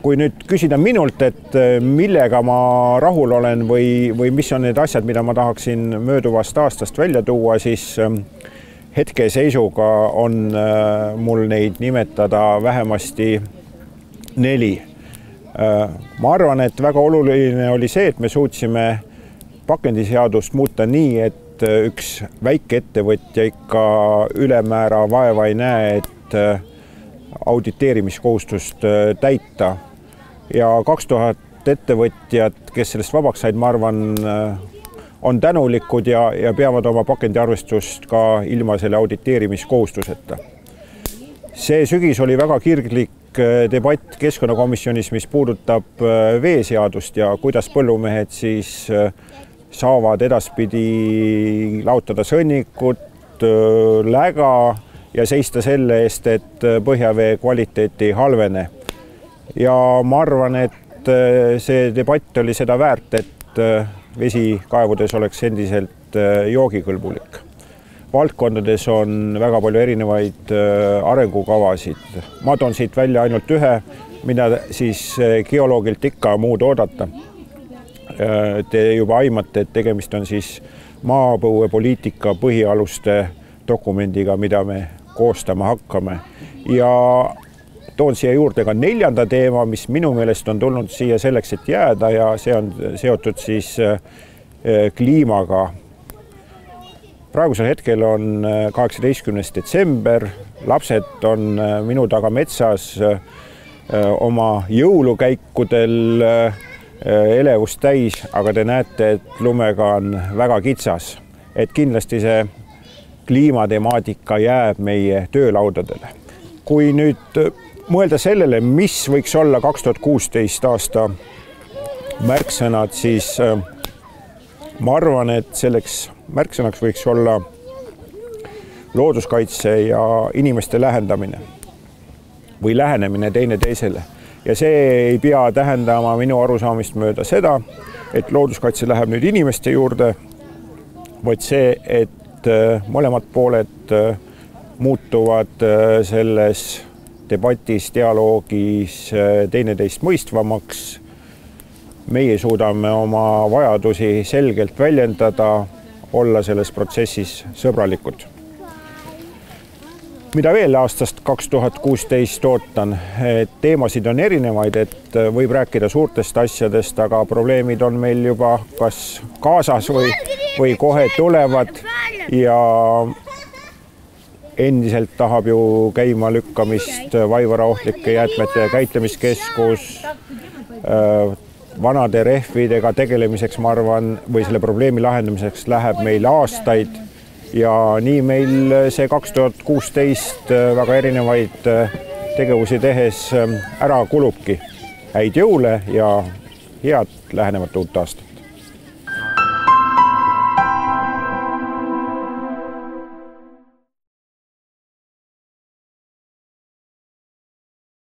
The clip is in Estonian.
kui nüüd küsida minult, et millega ma rahul olen või mis on need asjad, mida ma tahaksin mööduvast aastast välja tuua, siis hetkeseisuga on mul neid nimetada vähemasti 4. Ma arvan, et väga oluline oli see, et me suutsime pakendiseadust muuta nii, et üks väike ettevõtja ikka ülemäära vaeva ei näe, et auditeerimiskohustust täita. Ja 2000 ettevõtjad, kes sellest vabaks said, ma arvan, on tänulikud ja peavad oma pakendiarvestust ka ilma selle auditeerimiskohustuseta. See sügis oli väga kirglik debatt keskkonnakomisjonis, mis puudutab veeseadust ja kuidas põllumehed siis saavad edaspidi laotada sõnnikut, läga ja seista selle eest, et põhjavee kvaliteet ei halvene. Ja ma arvan, et see debatt oli seda väärt, et vesi kaevudes oleks endiselt joogikõlbulik. Valdkondades on väga palju erinevaid arengukavasid. Ma toon siit välja ainult ühe, mida siis geoloogilt ikka muud oodata. Te juba aimate, et tegemist on siis maapõuepoliitika põhialuste dokumendiga, mida me koostama hakkame. Ja toon siia juurde ka 4. teema, mis minu meelest on tulnud siia selleks, et jääda ja see on seotud siis kliimaga. Praegusel hetkel on 18. detsember, lapsed on minu taga metsas oma jõulukäikudel elevust täis, aga te näete, et lumega on väga kitsas. Et kindlasti see kliimatemaatika jääb meie töölaudadele. Kui nüüd mõelda sellele, mis võiks olla 2016 aasta märksõnad, siis ma arvan, et selleks märksõnaks võiks olla looduskaitse ja inimeste lähendamine või lähenemine teineteisele. Ja see ei pea tähendama minu arusaamist mööda seda, et looduskaitse läheb nüüd inimeste juurde, vaid see, et mõlemad pooled muutuvad selles debatis, dialoogis teineteist mõistvamaks. Meie suudame oma vajadusi selgelt väljendada, olla selles protsessis sõbralikud. Mida veel aastast 2016 ootan? Teemasid on erinevaid, et võib rääkida suurtest asjadest, aga probleemid on meil juba kas kaasas või kohe tulevad ja endiselt tahab ju käima lükkamist Vaivara jäätmete käitlemiskeskus, vanade rehvidega tegelemiseks, ma arvan, või selle probleemi lahendamiseks läheb meil aastaid ja nii meil see 2016 väga erinevaid tegevusi tehes ära kulubki. Häid jõule ja head lähenevat uut aastat!